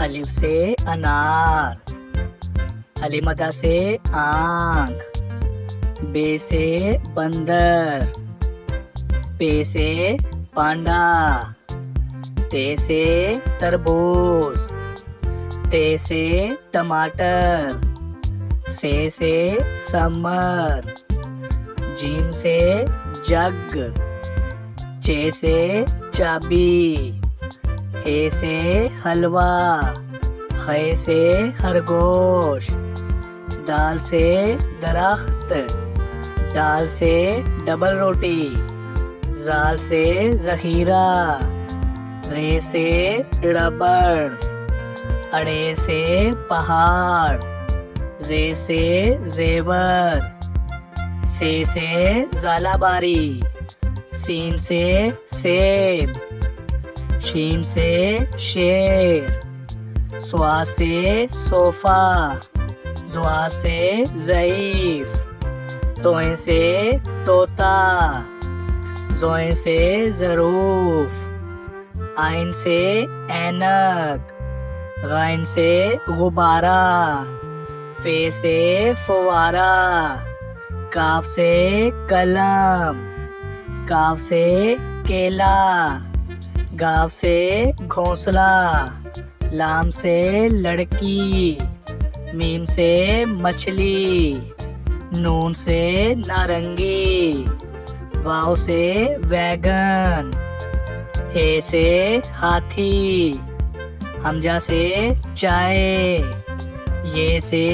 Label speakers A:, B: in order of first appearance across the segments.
A: अलिफ से अनार, अलिमदा से आँख, बे से बंदर, पे से पांडा, ते से तरबूज, ते से टमाटर, से समर, जीम से जग, चे से चाबी, हे से हलवा, खे से खरगोश, दाल से दरख्त, दाल से डबल रोटी, जाल से जहीरा, रे से रबड़, अड़े से पहाड़, जे से जेवर, से ज़ालाबारी, सीन से सेब, शीन से शेर, स्वा से सोफा, ज़्वा से ज़ईफ, तोए से तोता, ज़ोए से ज़रूफ, आइन से ऐनक, गाइन से गुब्बारा, फे से फवारा, काफ से कलम, काफ से केला, गाव से घोंसला, लाम से लड़की, मीम से मछली, नून से नारंगी, वाव से वैगन, हे से हाथी, हमजा से चाय, ये से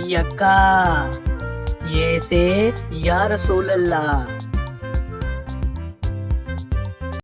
A: यक्का, ये से या रसूल अल्लाह।